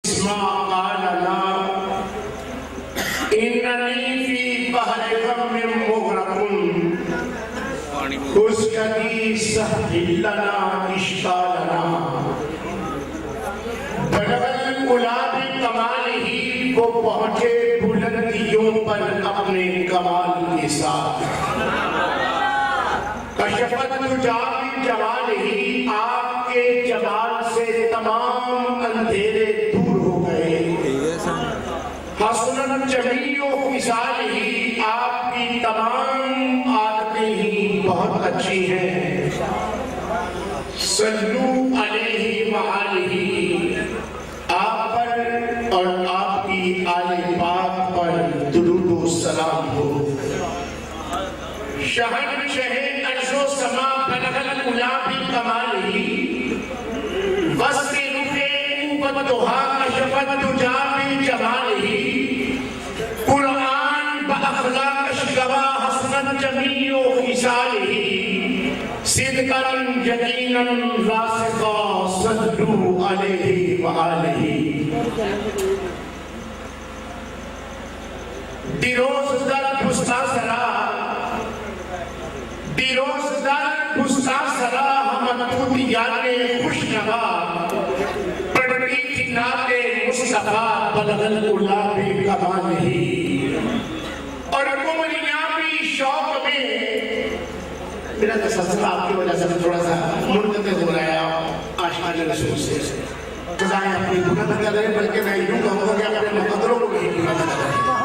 اسمع قال لا اننی فی بحر غم مغرق خذکنی سهل لنا اشکالنا بلغ العلا بکمالہ وہ پہنچے بلندیوں پر اپنے کمال کے ساتھ کشفت تجا بجمالہ آپ کے جمال سے تمام اندھیرے دور ہو گئے حسنت جمیع خصالہ آپ کی تمام عادتیں ہی بہت اچھی ہیں صلو علیہ وآلہ آپ پر اور آپ کی آل پاک پر درود و سلام ہو شہنشہ ارض و سما بلغ العلا بکمالہ وسط رخ اوبتہا کشفت تجا بجمالہ قرآن باخلاق اشگوا حسنت جمیع خصالہ صدقا یقینا راسخا صلو علیہ وآلہ دیروز در پستا سرا دیروز در پستا سرا ہم توتیان خوشنوا پڑھتی تھی نعت مصطفیٰ بلغ العلا بکمالہ اور کمریاں بھی شوق میں میرا تسلسل آپ کی وجہ سے تھوڑا سا منقطع ہو رہا ہے عاشقان رسول سے قضائیں اپنی گناہ نہ کر رہے بلکہ میں یوں کہوں گا کہ اپنے مقدروں کو نہیں گناہ نہ کر رہے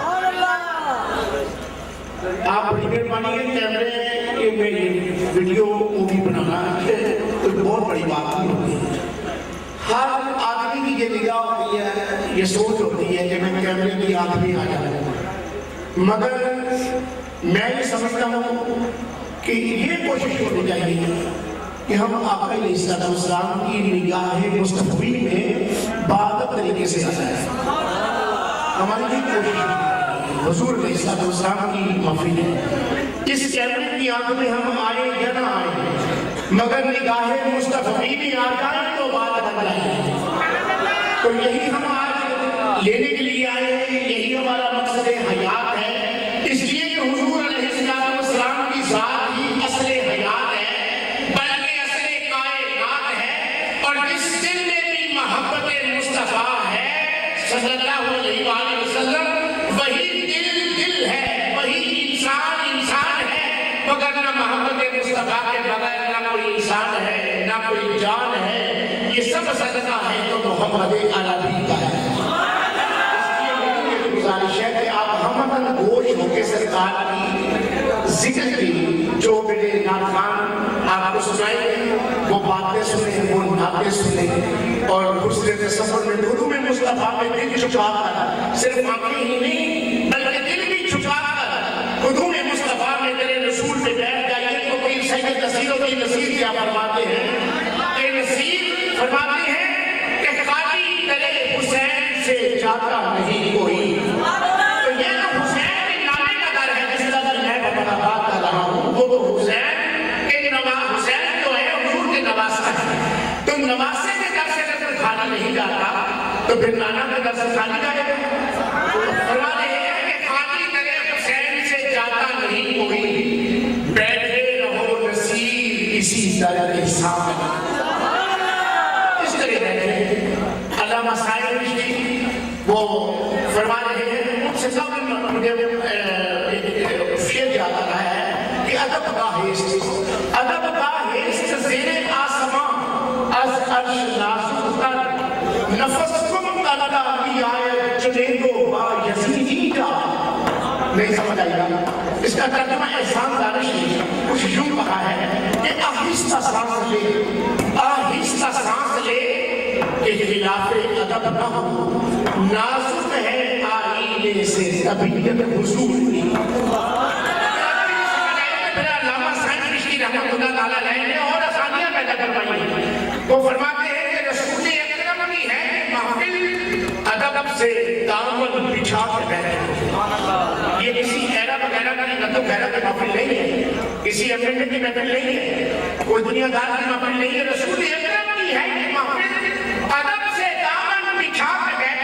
آپ بڑی مہربانی ہے کیمرے میں ویڈیو مووی بنانا کوئی بہت بڑی بات نہیں ہوتی ہر آدمی کی یہ نگاہ ہوتی ہے یہ سوچ ہوتی ہے کہ میں کیمرے کی آدمی آ جاؤں مگر میں یہ سمجھتا ہوں کہ یہ کوشش ہونی چاہیے کہ ہم آقا علیہ السلام کی نگاہ مصطفی میں باادب طریقے سے آ جائیں ہماری یہ کوشش حضور علیہ السلام کی محفل ہے اس کیمرے کی آنکھ میں ہم آئے یا نہ آئے مگر نگاہ مصطفی میں آ جائیں تو بات بن جائے تو یہی ہم آج لینے کے لیے آئے ہیں یہی ہمارا مقصد حیات ہے اس لیے کہ حضور علیہ السلام کی ذات ہی اصل حیات ہے بلکہ اصل کائنات ہے اور جس دل میں بھی محبت مصطفیٰ ہے صلی اللہ علیہ وآلہ وسلم وہی دل ہے وہی انسان ہے مگر نہ محبت مصطفیٰ کے بغیر نہ کوئی انسان ہے نہ کوئی جان ہے یہ سب صدقہ ہے تو محمد عربی کا ہے گزارش ہے کہ آپ ہمتاً گوش ہو کے سرکار کی ذکر کی جو میرے ناخان آپ کو سنائیں گے وہ باتیں سنیں وہ نعتیں سنیں اور حسن تصور میں دونوں میں مصطفیٰ میں دل چھپا کر صرف آنکھیں ہی نہیں بلکہ دل بھی چھپا کر قدوم مصطفیٰ میں تیرے رسول پہ بیٹھ جائیے تو کوئی سید نصیروں کی نصیر کیا فرماتے ہیں کہ نصیر فرماتے ہیں کہ خالی تیرے حسین سے جاتا نہیں کوئی تو یہ تو حسین کے نامے کا در ہے جس طرح میں بتا بات کر رہا ہوں وہ تو حسین کے حسین جو ہے حضور کے نواسہ ہے تو نواسے کے در سے اگر خالی نہیں جاتا تو پھر نانا کے در سے خالی جائے گا فرماتے ہیں کہ خالی تیرے حسین سے جاتا نہیں کوئی بیٹھے رہو نصیر اسی در احسان اس طرح بیٹھے علامہ صاحب رشتی وہ فرما رہے ہیں ان سے قبل مجھے شعر یاد آ رہا ہے کہ ادب کا حیث زیر آسمان از عرش نازک تر نفس کم کرتا کی آیت چنین و با یزیدی جا نہیں سمجھ آئی گا اس کا ترجمہ احسان دانش نے کچھ یوں کہا ہے کہ آہستہ سانس لے کہ خلاف ادب نہ ہو نازک ہے آئینے سے طبیعت حضور کی علامہ صاحب رشتی رحمۃ اللہ تعالیٰ نے اور آسانیاں پیدا کروائی وہ فرماتے ہیں کہ رسول اکرم کی ہے محفل ادب سے دامن بچھا کے بیٹھے یہ کسی خیرہ وغیرہ کا نہ تو خیرہ کی محفل نہیں ہے کسی امریکہ کی محفل نہیں ہے کوئی دنیا دار کی محفل نہیں ہے رسول اکرم کی ہے محفل ادب سے دامن بچھا کے بیٹھے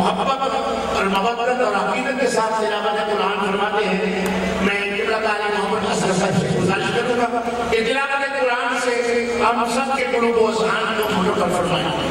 محبت اور مودت اور عقیدت کے ساتھ تلاوت قرآن فرماتے ہیں. میں قبلہ تعالی محمد حسن صاحب سے گزارش کروں گا کہ تلاوت قرآن سے ہم سب کے قلوب و اذہان کو کھول کر فرمائیں.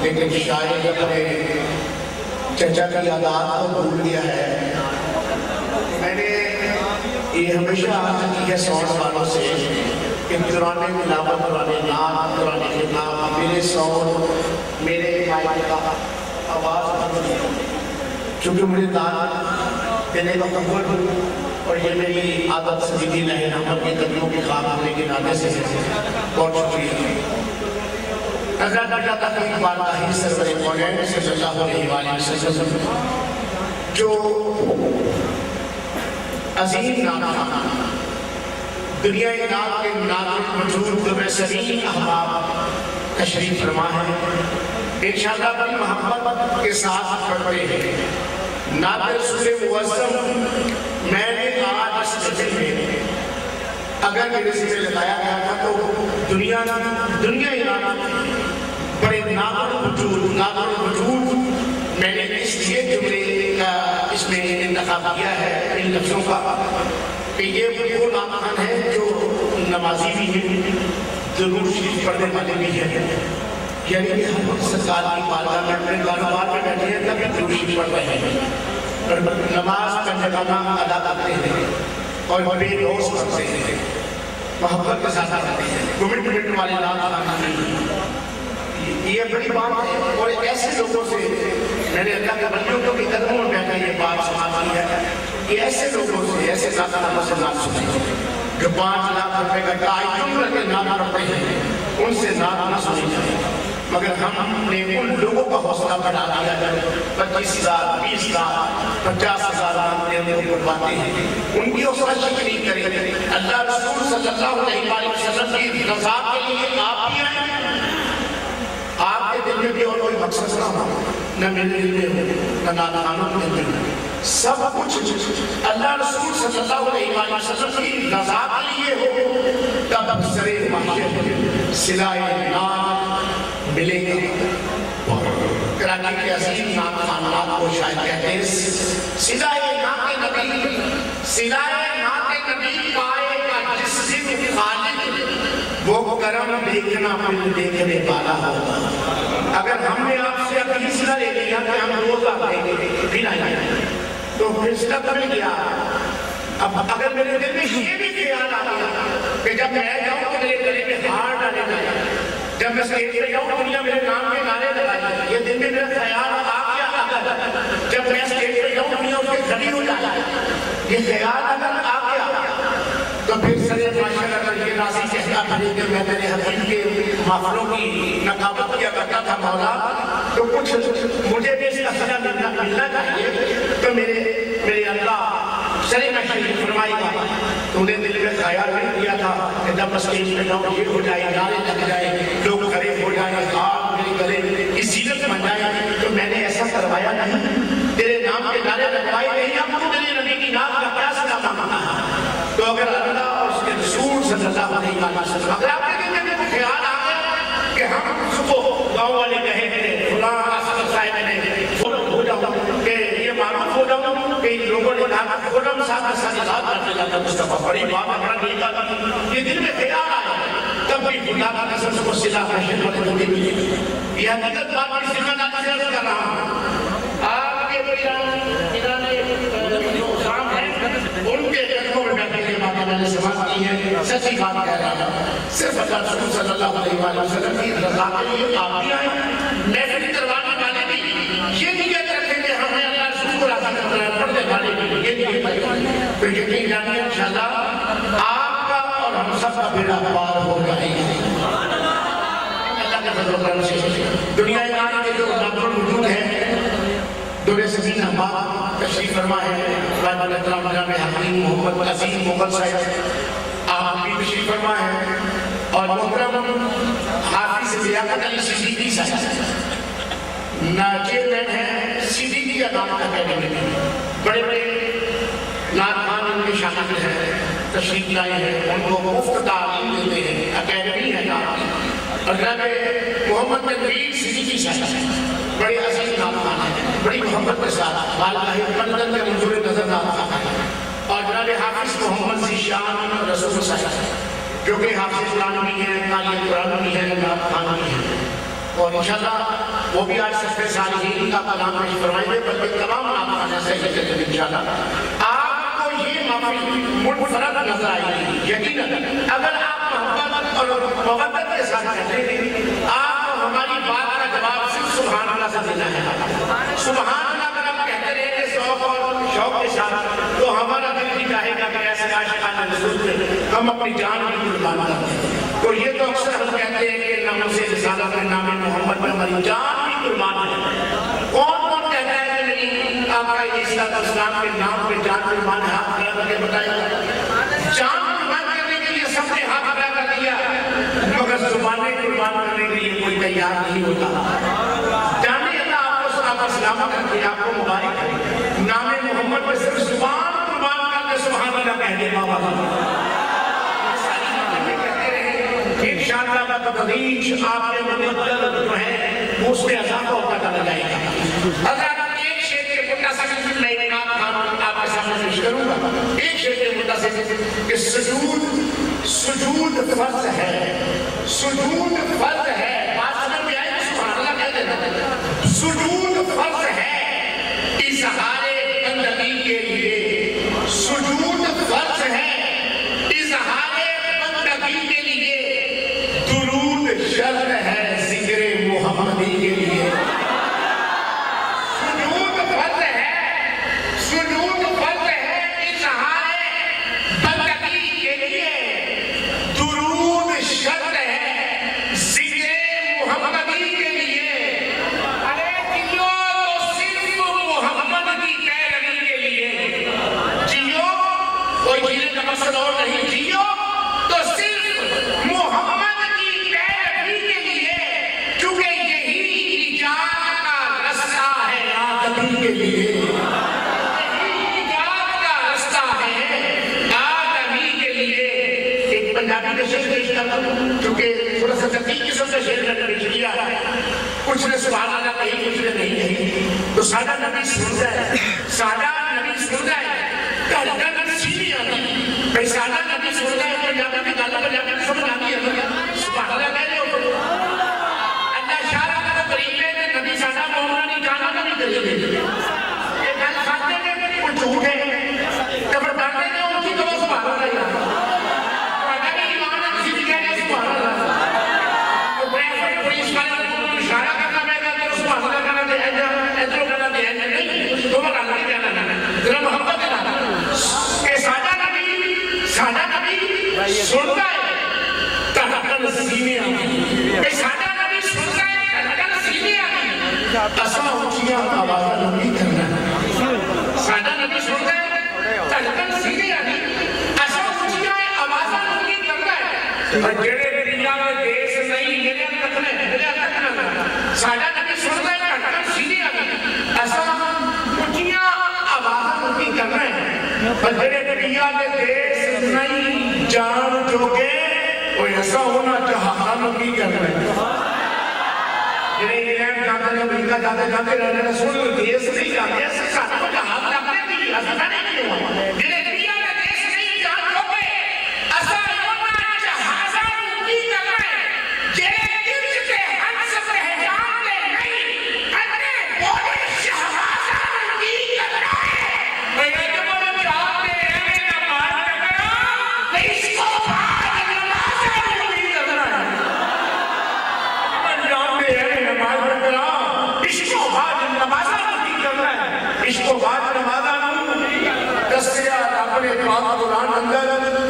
لیکن شاید اپنے چچا کی یادات کو بھول گیا ہے. میں نے یہ ہمیشہ عرض کی ہے سونڈ والوں سے کہ دوران تلاوت دوران نعت دوران خطاب میرے سونڈ میرے مائک کا آواز بند ہے چونکہ مجھے دعوت دینے کا قبول اور یہ میری عادت سیدھی لہن احمد کے قدموں کے خواب ہونے کے ناطے سے بہت شکریہ. حضرت اللہ تقریب بارگاہی سرور کونین صلی اللہ علیہ وسلم جو عظیم نام دنیا نام کے ناطق موجود در سرین احباب تشریف فرما ہے. انشاءاللہ بڑی محبت کے ساتھ پڑھتے ہیں نعت سورہ معظم. میں نے آج اس مجلس میں اگر میرے سے لگایا گیا تھا تو دنیا بڑے نادر وجود میں نے اس لیے جملے کا اس میں انتخاب کیا ہے ان لفظوں کا کہ یہ وہ نام خان ہے جو نمازی بھی ہیں، ضرور شریف پڑھنے والے بھی ہیں، یعنی کہ ہم وقت سرکار کی بارگاہ میں اپنے کاروبار میں بیٹھے ہیں تب ضرور شریف پڑھ رہے ہیں اور نماز کا جگانہ ادا کرتے ہیں اور بے لوز کرتے ہیں، محبت کے ساتھ کرتے ہیں، کمٹمنٹ والے نام خان کی یہ بڑی بات ہے۔ اور ایسے لوگوں سے میں نے اللہ کے بندوں کے قدموں میں بیٹھ کے یہ بات سمجھی ہے کہ ایسے لوگوں سے، ایسے ذاتوں سے نام سنیں جو 5 لاکھ روپے کا تعین کر کے نام رکھتے ہیں، ان سے نام نہ سنی جائے، مگر ہم نے ان لوگوں کا حوصلہ بڑھا دیا جائے 25,000 20,000 50,000 نام دینے کو بڑھاتے ہیں، ان کی حوصلہ شکنی کریں۔ اللہ رسول صلی اللہ علیہ وسلم کی رضا کے لیے آپ بھی آئیں، آپ کے دل میں بھی اور کوئی مقصد نہ ہو، نہ میرے دل میں ہو، نہ نادانوں کے دل میں، سب کچھ اللہ رسول صلی اللہ علیہ وسلم کی رضا کے لیے ہو، تب سرے محشر صلائے نام ملے گا۔ کراچی کے عظیم نام خانات کو شاید کہتے ہیں صلائے نام نبی، صلائے نام نبی پائے گا جس دن خالق، وہ کرم دیکھنا پھر دیکھنے والا ہوگا۔ اگر ہم نے آپ سے اپنی صلہ لے لیا کہ ہم روزہ دیں گے پھر آئیں تو پھر صلہ کر لیا۔ اب اگر میرے دل میں یہ بھی خیال آ گیا کہ جب میں جاؤں تو میرے گلے میں ہار ڈالے جائے، جب میں اسٹیج پہ جاؤں دنیا میرے نام کے نعرے لگائے، یہ دل میں میرا خیال آ گیا، اگر جب میں اسٹیج پہ جاؤں دنیا اس کے کھڑی ہو جائے، یہ خیال اگر آ گیا تو پھر سرے معاشر اگر یہ راضی کہتا پھرے کہ میں میرے حبیب کے محفلوں کی نقابت کیا کرتا تھا مولا، تو کچھ مجھے بھی اس کا صلہ ملنا چاہیے، تو میرے اللہ سرے معاشر فرمائے گا تو انہیں دل میں خیال نہیں کیا تھا کہ جب اسٹیج پہ جاؤں یہ ہو جائے، نعرے لگ جائے، لوگ کھڑے ہو جائیں، ہاتھ میرے گلے کی زینت بن جائے، تو میں نے ایسا کروایا نہیں، تیرے نام کے نعرے لگوائے نہیں، اب تو میرے نبی کی نام کا کیا صلہ مانگنا ہے؟ تو اگر اللہ اور اس کے رسول صلی اللہ علیہ وسلم اگر آپ کے دل میں خیال آ گیا کہ ہم صبح گاؤں والے کہیں گے فلاں اصغر صاحب نے ہو جاؤں کہ یہ معروف ہو جاؤں کہ لوگوں نے کہا کہ خرم صاحب کے ساتھ یاد کرنے لگا مصطفیٰ، بڑی بات ہے، بڑا نیک آدمی، یہ دل میں خیال آیا تب بھی خدا کا قسم سے وہ صلہ رحم والے ہونے ملے۔ یہ حقیقت بات کی ذمہ داری سے عرض کر رہا ہوں، آپ کے جو شام ہے ان کے قدموں میں بیٹھے کے باتیں میں نے سماعت کی ہے، سچی بات کہہ رہا ہوں، صرف اللہ رسول صلی اللہ علیہ وسلم کی رضا کے لیے آپ بھی آئیں، محفل کروانے والے بھی یہ نیت رکھیں کہ ہمیں اللہ رسول کو راضی کرنا ہے، پڑھنے والے بھی یہ نیت رکھیں، تو یقین جانیے انشاءاللہ آپ کا اور ہم سب کا بیڑا پار ہو جائے گا اللہ کے فضل و کرم سے۔ دنیا ایران کے جو نادر وجود ہیں دورے سبین احباب تشریف فرما ہے، رائب الاحترام جناب حکیم محمد عظیم مغل صاحب آپ بھی تشریف فرما ہے، اور محترم حافظ لیاقت علی صدیقی صاحب چیئرمین ہیں صدیقی علامت اکیڈمی میں، بڑے بڑے نعت خوان ان کے شامل ہیں، تشریف لائے ہیں، ان کو مفت تعلیم دیتے ہیں، اکیڈمی ہے نعت، اور جناب محمد تنویر صدیقی صاحب بڑے عظیم نعت خوان ہیں، بڑی محبت کے ساتھ بالغاہ مندن کے منظور نظر نعت خوان ہیں، اور جناب حافظ محمد ذیشان رسول صاحب جو کہ حافظ قرآن بھی ہیں، قاری قرآن بھی ہیں، نعت خوان بھی ہیں، اور انشاءاللہ وہ بھی آج سفر صالحین کا کلام پیش فرمائیں گے، بلکہ تمام نعت خوان ایسے ہی کرتے ہیں انشاءاللہ۔ آپ کو یہ محفل منفرد نظر آئے گی، یقیناً اگر آپ محبت اور مودت کے ساتھ کہتے ہیں، آپ کو ہماری بات کا جواب صرف سبحان اللہ سے دینا ہے۔ سبحان اللہ اگر آپ کہتے رہیں گے ذوق اور شوق کے ساتھ تو ہمارا دل بھی چاہے گا کہ ایسے عاشقانہ رسول میں ہم اپنی جان بھی قربان کر دیں۔ تو یہ تو اکثر ہم کہتے ہیں کہ نام سے رسالت میں نام محمد میں ہماری جان بھی قربان ہے۔ کون کون کہتا ہے کہ نہیں آقا عیسیٰ علیہ السلام کے نام پہ جان قربان ہے؟ ہاتھ کھڑا کر کے بتائیں، جان قربان کرنے کے لیے سب نے ہاتھ کھڑا کر دیا، مگر زبانیں قربان کرنے کے لیے کوئی تیار نہیں ہوتا۔ جانے اللہ آپ کو سلامت کرتے آپ کو مبارک کرے، نام محمد پہ صرف زبان قربان کر کے سبحان اللہ کہہ دے بابا انشاءاللہ بتدریج آپ کے مقدر جو ہے اس میں اضافہ ہوتا چلا جائے گا. حضرات ایک شعر کے متصل میں ایک نام آپ کے سامنے پیش کروں گا. ایک شعر کے متصل کہ سجود فرض ہے، سجود فرض ہے. بات سمجھ میں آئی؟ سبحان اللہ کہہ دینا. سجود فرض ہے اظہار بندگی کے لیے، سجود فرض ہے اظہار بندگی کے لیے، درود شرط ہے ذکر محمدی کے لیے. سجود فرض ہے، سجود فرض ہے اظہار بندگی کے لیے، درود شرط ہے ذکر محمدی کے لیے. ارے جیو تو صرف محمد کی پیروی کے لیے، جیو کوئی جینے کا مقصد اور نہیں، جیو تو صرف محمد کی پیروی کے لیے، کیونکہ یہی نجات کا رستہ ہے آدمی کے لیے. یہی نجات کا رستہ ہے آدمی کے لیے. ایک پنجابی کا شعر پیش کرتا ہوں کیونکہ تھوڑا سا تحقیق قسم کا شعر میں نے پیش کیا ہے. کچھ نے سبحان اللہ کہی، کچھ نے نہیں کہی. تو سادہ نبی سن جائے، سادہ نبی سن جائے دھڑکن سیدھی آتی. بھائی سادہ نبی سن جائے پنجابی کی گل پنجابی میں سمجھ آتی ہے. سبحان اللہ کہہ رہے ہو. اللہ شاہ کا قریب ہے کہ نبی سادہ مومنی جانا نبی کریے. یہ گل ساتھ میں وہ جھوٹ ہے. کبر ڈالتے ہیں ان کی تو سبحان اللہ یاد. اشارہ کرنا پڑے گا تو سبحان اللہ کرنا دے ادھر کرنا دے نہیں تو وہ اللہ نہیں کہنا ذرا محبت ہے کہ سادہ نبی سنتا ہے دھڑکن سینے آتی. کہ سادہ نبی سنتا ہے دھڑکن سینے آتی. اساں اونچیاں آوازاں نہیں کرنا. سادہ نبی سنتا ہے دھڑکن سینے آتی. اساں اونچیاں آوازاں نہیں کرنا ہے. جڑے دنیا میں دیس نہیں میرے تکنے سادہ نبی سنتا ہے دھڑکن سینے آتی. اساں اونچیاں آوازاں نہیں کرنا ہے. جڑے دنیا میں دیس نہیں جان جوگے کوئی ایسا ہونا جہان نہیں کرنا ہے. جڑے انگلینڈ جاتے ہیں امریکہ جاتے رہنے رسول دیس نہیں جاتے ایسے ساتھ کو جہان لگنے بھی ایسا نہیں کیوں. جڑے دنیا میں دیس نہیں جان جوگے ایسا ہونا جہان نہیں کرنا ہے. جڑے گرج کے ہنس پہچان لے نہیں اپنے بولے شہبازہ نہیں کرنا ہے. میرے جب چاہتے ہیں نماز کرنا اس کو بعد نماز نہیں کرنا ہے. جانتے ہیں نماز کرنا اس کو بعد نماز نہیں کرنا ہے. اس کو بعد نماز نہیں دسیا اپنے پاک قرآن اندر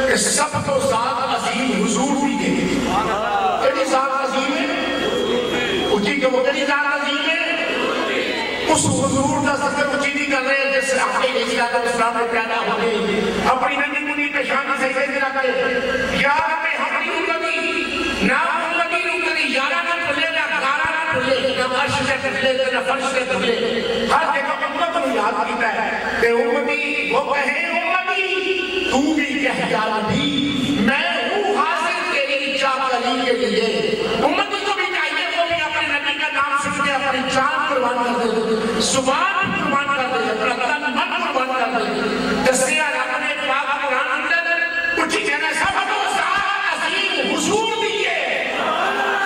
کہ سب تو ذات عظیم حضور بھی ہے. کیڑی ذات عظیم ہے؟ اچھی کہ وہ کیڑی ذات عظیم ہے؟ اس حضور کا ذکر اچھی نہیں کر رہے جس سے آپ کے اسلام میں پیدا ہوئے اپنی ننی منی پیشانی سے سجدہ کرے. یا رب ہماری امتی نام امتی امتی یارا نہ بھولے نہ گارا نہ بھولے نہ عرش سے بھولے نہ فرش سے بھولے. ہر جگہ امت کو یاد کیتا ہے کہ امتی وہ کہے امتی تو بھی کہہ جا نبی میں ہوں حاضر تیری چاکری کے لیے. امتی کو بھی چاہیے وہ بھی اپنے نبی کا نام سن کے اپنی جان قربان کر دے، زبان قربان کر دے، اپنا تن من قربان کر دے. دسیا اپنے پاک قرآن اندر کچھ کہنا سب کو ذات عظیم حضور دیے،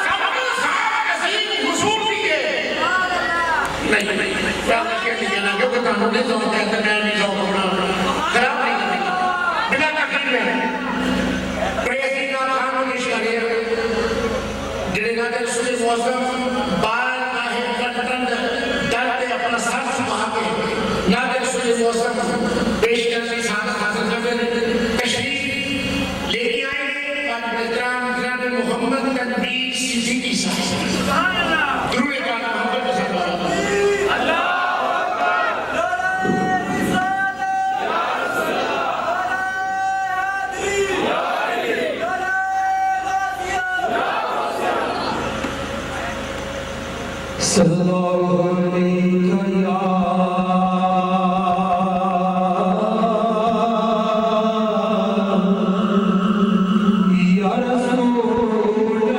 سب کو ذات عظیم حضور دیے. نہیں کیا کہتے ہیں نا کیونکہ تمہیں نہیں جاؤں کہتے میں نہیں جاؤں ہونا خراب نہیں کرتی بلا تقریب میں پریزی نا خانوں کی شریعت جنہیں نہ کہ رسول معظم بال آہے کٹن ڈرتے اپنا سر چھپا کے نہ کہ رسول معظم پیش کرنے ساتھ حاضر کرتے تشریف لے کے آئے پاک بہتران جناب محمد تنبیر صدیقی صاحب. درود پاک محمد صلی اللہ علیہ وسلم. صلی اللہ علیہ یا رسول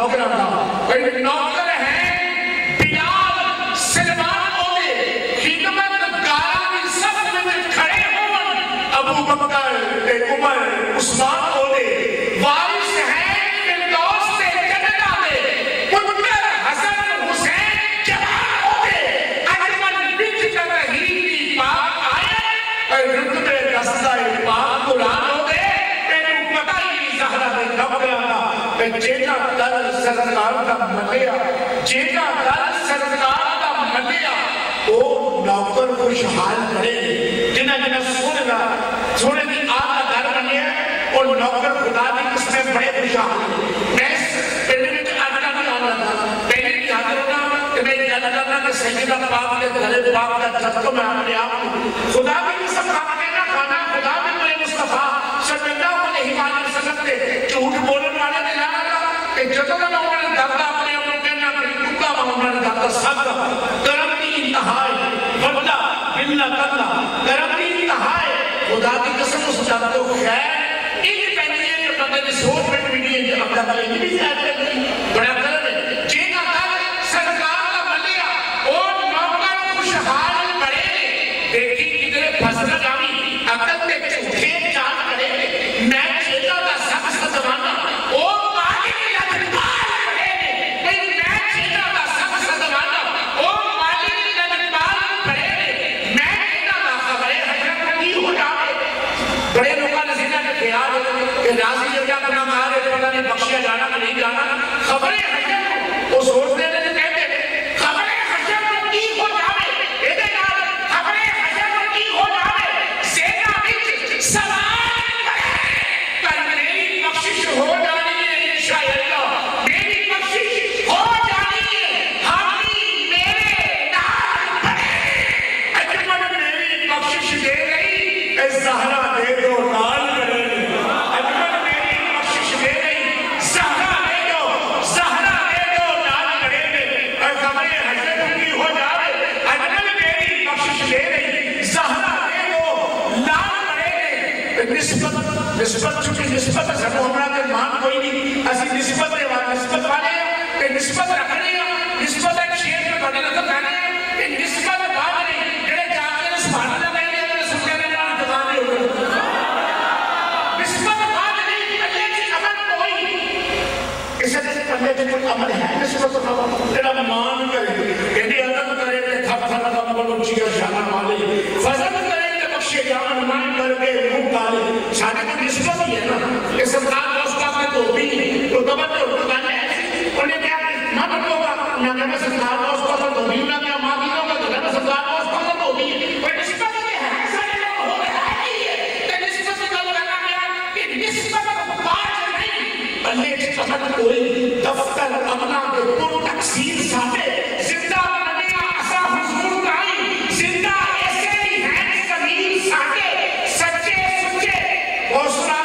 نوکراں دا کوئی نوکر ہے بلال سلمان اودے خدمت گاراں دی صف وچ کھڑے ہون ابو بکر تے عمر عثمان اودے وارث ہیں فردوس تے جنت دے پتر حسن حسین جوان اودے اجمل وچ ترہیم دی پاک آئے رتبے دستہ پاک قرآن اودے جینا دل سرکار دا ملیا جینا دل سرکار دا ملیا او نوکر خوشحال کرے جنہ جنہ سونے دی آقا در بنیا اور نوکر خدا دی قسمیں بڑے خوشحال میں اس پہلے میں آجنا نہیں آنا تھا پہلے بھی حاضر ہونا کہ میں یہ کرنا کہ سیدہ پاک کے گھرے پاک کا جب میں اپنے آپ خدا بھی قسم کھانے کا کھانا خدا بھی میرے مصطفیٰ صلی اللہ علیہ وسلم کے جھوٹ بولنے والے نے لانا تھا کہ جدوں کا انہوں نے دادا اپنے اپنے کہنا کہ کتا انہوں نے دادا سب کرم کی انتہائی وردہ بلنا کرنا کرم کی انتہائی خدا کی قسم اس جاتا تو خیر ایک پہنی ہے کہ بندے نے سوچ میں بھی ہے کہ اپنا بلے بھی زیادہ کرنی بڑا کرم ہے جینا دل سرکار کا ملیا اور نوکر خوشحال بڑے دیکھی کدھر پھسنا جامی عقل کے چھوٹے جان کرے میں چیتا دا سب ستوانا او مالک لجبال بڑے میں چیتا دا سب ستوانا او مالک لجبال بڑے میں چیتا دا خبرے حجر کی ہو جاوے بڑے لوگا نزیدہ کے خیال کہ راضی جو جا اپنا مارے تو اللہ نے بخشیا جانا کہ نہیں جانا خبرے حجر وہ سوچتے ہیں کہ کہتے خبرے حجر کی ہو جاوے ایدے نال خبرے حجر کی ہو جاوے زیدہ بچ سوال پر میری بخشش ہو جانی ہے انشاءاللہ میری بخشش ہو جانی ہے ہمیں میرے نال پڑے اجمل میری بخشش دے گئی اے زہرہ دے دو نال پڑے اجمل میری بخشش دے گئی زہرہ دے دو نال پڑے اے خبریں حضرت کی ہو جائے اجمل میری بخشش دے گئی زہرہ دے دو نال پڑے نسبت چونکہ نسبت سب ہمارا کے مان کوئی نہیں اسی نسبت والے ہیں کہ نسبت رکھنے ہیں نسبت ایک شیر میں بڑے نظر کہنے ہیں کہ نسبت بات نہیں جڑے جاتے ہیں سبحان اللہ کہنے ہیں سکتے ہیں مان دبانے ہوئے نسبت بات نہیں پہلے کی عمل کوئی اسے جیسے پہلے کی کوئی عمل ہے نسبت جڑا مان کرے کہ عدم کرے کہ تھپ تھپ تھپ بلو چیئر شانا والے فضل کرے بخشے جان مان کر کے روح ڈالے شانے کو نسبت ہی ہے نا کہ سرکار دوستہ میں تو بھی تو دبت تو رکانے ایسی انہیں کیا نہ بتوگا نہ کہ میں سرکار دوستہ میں تو بھی نہ کیا ماں بھی ہوگا تو میں سرکار دوستہ میں تو بھی کوئی نسبت ہے ہر سارے لوگ ہو رہا ہے کہ نسبت سے کل لگا گیا کہ نسبت بات نہیں بلے چکمت کوئی دفتر امنا کے پر تقسیم ساتے زندہ بنیا اصا حضور کائی زندہ ایسے ہی ہیں زمین ساتے سچے سچے حوصلہ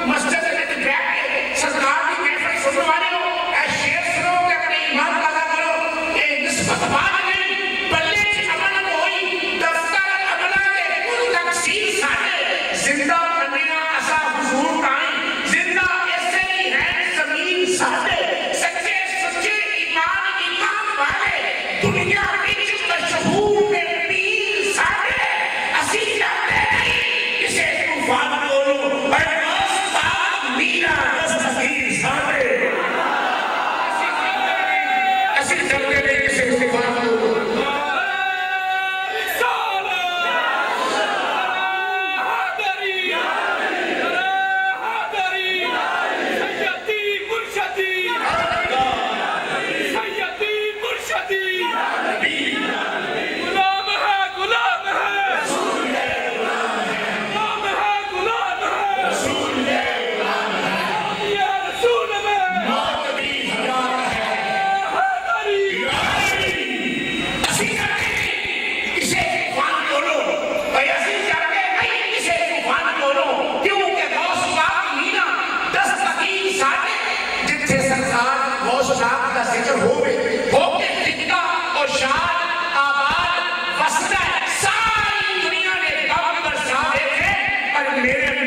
مسجد میں بیٹھے سرکار کی محفل سننے والے ہو اے شیر سنو کہ اگر ایمان پیدا کرو یہ نسبت بات نہیں بلے کی عمل ہوئی دفتر عملہ کے کل تقسیم ساتے زندہ بنیا ایسا حضور کائیں زندہ ایسے ہی ہیں زمین ساتے سچے سچے ایمان والے دنیا وچ مشہور میں پیر ساتے اسی جانتے نہیں اسے طوفان بولو میرا دستگیر سارے ایسی جلدے لے کسے استفاد ہو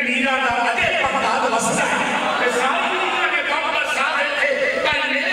میرا دا ادے پکتا وسدا ہے ساری دنیا کے کام پر ساتھ رہتے پر میرے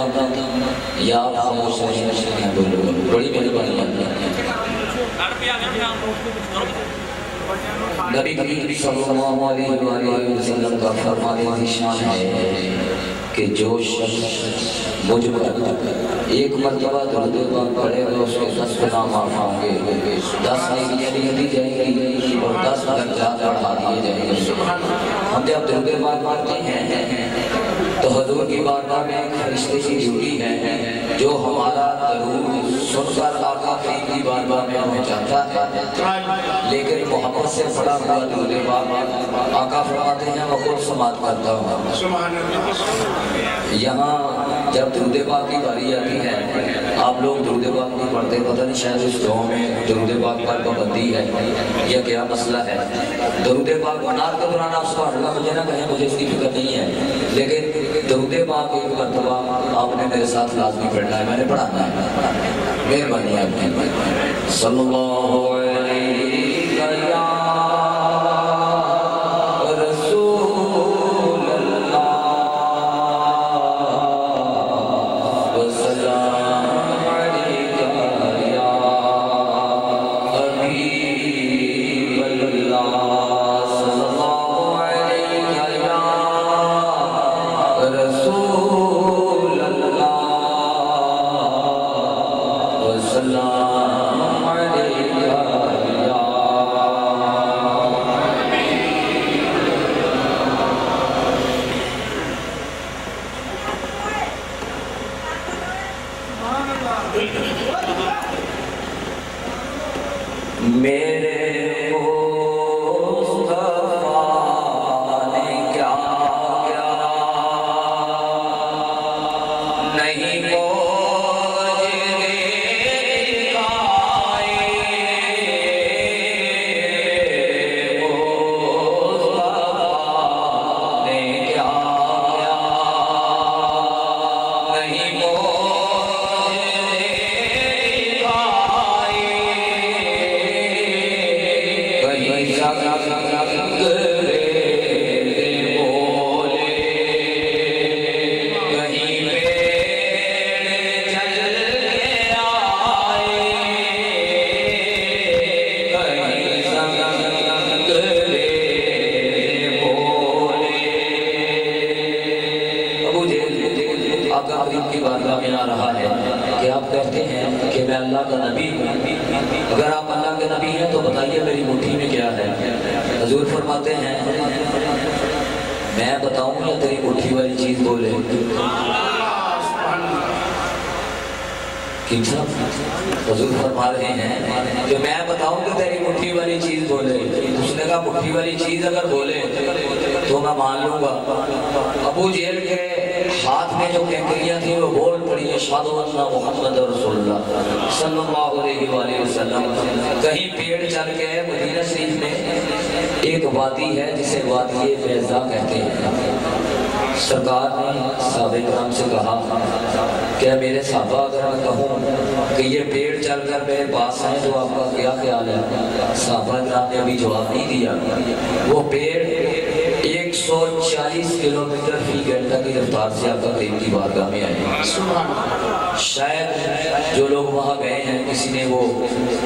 چاہتا ہوں یا آپ خاموش رہیں بولو بڑی مہربانی ہے نبی کریم صلی اللہ علیہ وآلہ وسلم کا فرمان شان ہے کہ جو شخص مجھ پر ایک مرتبہ درود پاک پڑھے گا اس کے 10 گناہ معاف ہوں گے 10 نیکیاں دی جائیں گی اور 10 درجات بڑھا دیے جائیں گے ہم جب درود پاک پڑھتے ہیں تو حضور کی بارگاہ میں ایک فرشتے کی ڈیوٹی ہے جو ہمارا درود سن کر آقا کریم کی بارگاہ میں ہمیں چاہتا ہے لیکن محبت سے پڑھا ہوا درود پاک آقا فرماتے ہیں وہ خود سماعت کرتا ہوں یہاں جب درود پاک کی باری آتی ہے آپ لوگ درود پاک نہیں پڑھتے پتہ نہیں شاید اس گاؤں میں درود پاک پر پابندی ہے یا کیا مسئلہ ہے درود پاک نعت کے دوران آپ سبحان اللہ مجھے نہ کہیں مجھے اس کی فکر نہیں ہے لیکن درود پاک ایک مرتبہ آپ نے میرے ساتھ لازمی پڑھنا ہے میں نے پڑھانا ہے مہربانی آپ کی صلی اللہ علیہ میرے مصطفیٰ نے کیا کیا نہیں مجھے دکھائے مصطفیٰ نے کیا کیا نہیں کی بارگاہ میں آ رہا ہے کہ آپ کہتے ہیں کہ میں اللہ کا نبی ہوں اگر آپ اللہ کے نبی ہیں تو بتائیے میری مٹھی میں کیا ہے حضور فرماتے ہیں میں بتاؤں یا تیری مٹھی والی چیز بولے حضور فرما رہے ہیں کہ میں بتاؤں کہ تیری مٹھی والی چیز بولے اس نے کہا مٹھی والی چیز اگر بولے تو میں مان لوں گا ابو جہل کے ہاتھ میں جو کینکریاں تھیں وہ بول پڑی اشہد ان محمد رسول اللہ صلی اللہ علیہ وآلہ وسلم کہیں پیڑ چل کے مدینہ شریف میں ایک وادی ہے جسے وادی بیضاء کہتے ہیں سرکار نے صحابہ کرام سے کہا کہ میرے صحابہ اگر میں کہوں کہ یہ پیڑ چل کر میرے پاس آئے تو آپ کا کیا خیال ہے صحابہ کرام نے ابھی جواب نہیں دیا وہ پیڑ 140 کلومیٹر فی گھنٹہ کی رفتار سے آپ کا کریم کی بارگاہ میں آئے شاید جو لوگ وہاں گئے ہیں کسی نے وہ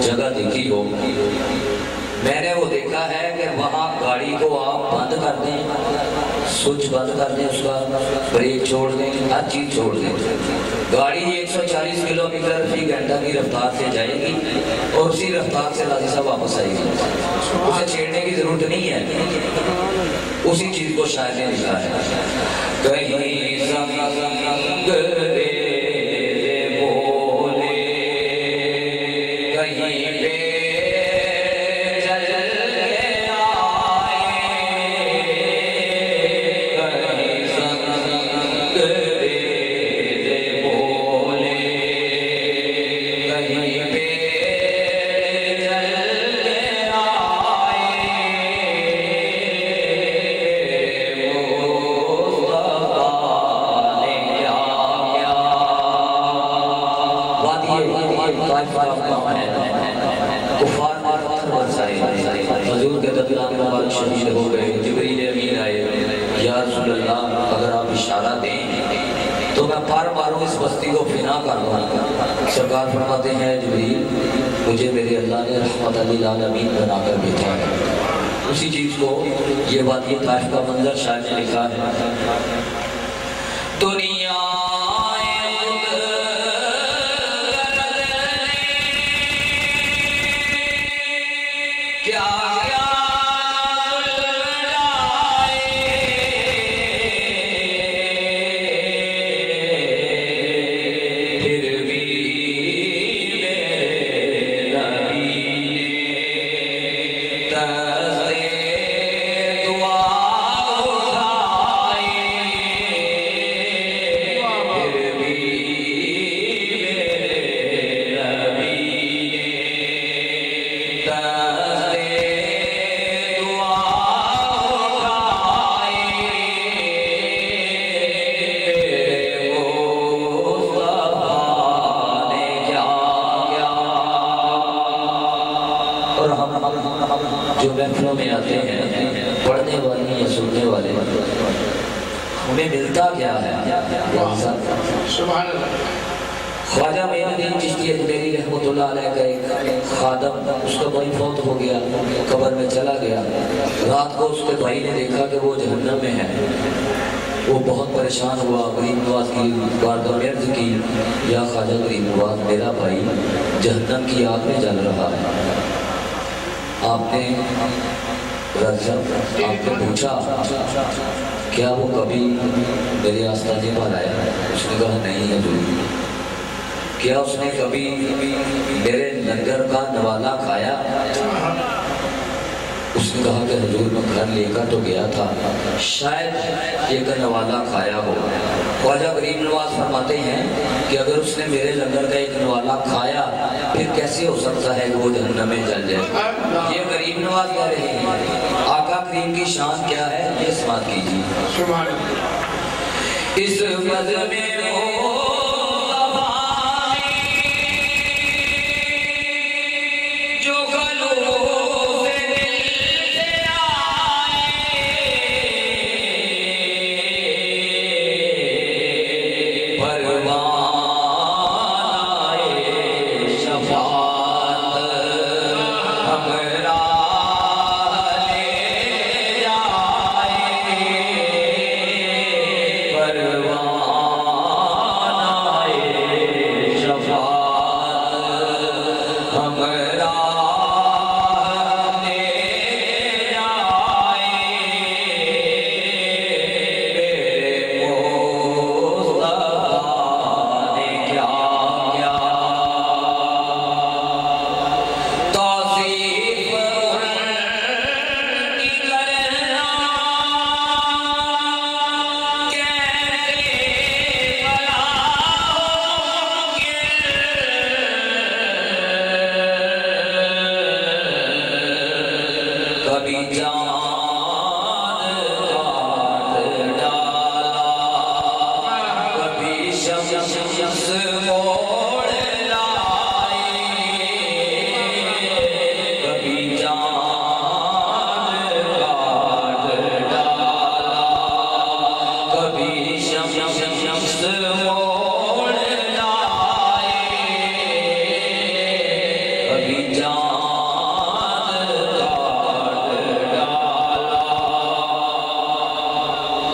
جگہ دیکھی ہو میں نے وہ دیکھا ہے کہ وہاں گاڑی کو آپ بند کر دیں سوئچ بند کر دیں اس کا بریک چھوڑ دیں ہر چیز چھوڑ دیں گاڑی 140 کلومیٹر فی گھنٹہ کی رفتار سے جائے گی اور اسی رفتار سے راضی صاحب واپس آئے گی اسے چھیڑنے کی ضرورت نہیں ہے اسی چیز کو شاید نے لکھا ہے کہیں زنگ رے بولے کہیں پہ حضور کے ددلان مبارک شہید ہو گئے جبریل امین آئے یا رسول اللہ اگر آپ اشارہ دیں تو میں پار ماروں اس بستی کو فنا کر دو. سرکار فرماتے ہیں جبریل مجھے میرے اللہ نے رحمت للعالمین بنا کر بھیجا ہے. اسی چیز کو یہ وادی طائف کا منظر شاعر نے لکھا ہے. دنیا جو محفلوں میں آتے ہیں پڑھنے والے یا سننے والے ہمیں ملتا کیا ہے؟ سبحان اللہ. خواجہ معین الدین چشتی اجمیری رحمۃ اللہ علیہ کا ایک خادم اس کا بھائی فوت ہو گیا, قبر میں چلا گیا. رات کو اس کے بھائی نے دیکھا کہ وہ جہنم میں ہے. وہ بہت پریشان ہوا, غریب نواز کی بارگاہ میں عرض کی یا خواجہ غریب نواز میرا بھائی جہنم کی آگ میں جل رہا ہے. آپ نے پوچھا کیا وہ کبھی میرے آستانے پر آیا؟ اس نے کہا نہیں حضور. کیا اس نے کبھی میرے لنگر کا نوالا کھایا؟ اس نے کہا کہ حضور میں گھر لے کر تو گیا تھا, شاید ایک نوالا کھایا ہو. خواجہ غریب نواز فرماتے ہیں کہ اگر اس نے میرے لنگر کا ایک نوالا کھایا پھر کیسے ہو سکتا ہے کہ وہ جہنم میں جل جائے؟ یہ غریب نواز کہہ رہے ہیں. آقا کریم کی شان کیا ہے یہ سماعت کیجیے. سبحان اللہ. اس مد میں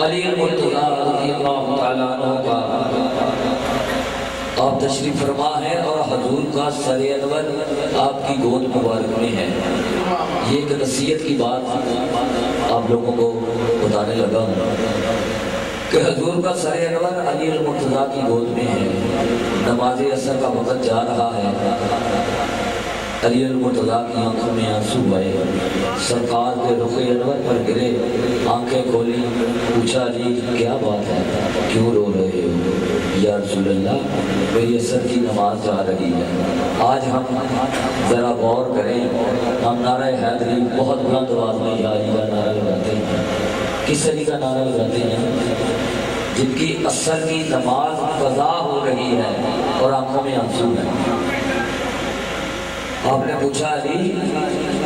علی المرتضیٰ رضی اللہ تعالیٰ عنہ کا آپ تشریف فرما ہے اور حضور کا سر انور آپ کی گود مبارک میں ہے. یہ ایک نصیحت کی بات آپ لوگوں کو بتانے لگا ہوں کہ حضور کا سر انور علی المرتضیٰ کی گود میں ہے. نماز عصر کا وقت جا رہا ہے. علی المرتضیٰ کی آنکھوں میں آنسو آئے, سرکار کے رخ انور پر گرے, آنکھیں کھولی, پوچھا علی کیا بات ہے, کیوں رو رہے ہو؟ یا رسول اللہ میری عصر کی نماز جا رہی ہے. آج ہم ذرا غور کریں, ہم نعرہ حیدری بہت بلند آواز میں یا علی کا نعرہ لگاتے ہیں. کس علی کا نعرہ لگاتے ہیں؟ جن کی عصر کی نماز قضا ہو رہی ہے اور آنکھوں میں آنسو ہے. آپ نے پوچھا علی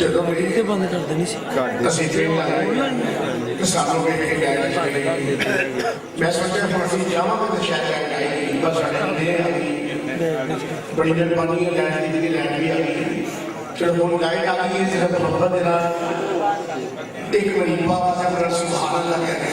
ਜਦੋਂ ਇਹ ਬੰਦ ਕਰ ਦੇਣੀ ਸੀ ਅਸੀਂ ਟ੍ਰੇਨ ਲਾਇਆ ਤੇ ਸਾਨੂੰ ਵੇਖ ਕੇ ਡੈਡ ਚਲੇ ਗਏ ਮੈਂ ਸੋਚਿਆ ਹੁਣ ਅਸੀਂ ਜਾਵਾਂਗੇ ਤਾਂ ਸ਼ਾਇਦ ਲੈਂਡ ਆਏਗੀ ਬਸ ਸਾਡੇ ਨੇ ਆ ਗਈ ਬੜੀ ਮਿਹਰਬਾਨੀ ਹੈ ਲੈਂਡ ਦੀ ਜਿਹੜੀ ਲੈਂਡ ਵੀ ਆ ਗਈ ਚਲੋ ਹੁਣ ਲਾਈਟ ਆ ਗਈ ਹੈ ਸਿਰਫ ਮੁਹੱਬਤ ਦੇ ਨਾਲ ਇੱਕ ਮਿੰਟ ਬਾਅਦ ਆਪਣਾ ਸੁਭਾਨ ਅੱਲਾਹ ਕਹਿੰਦੇ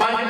5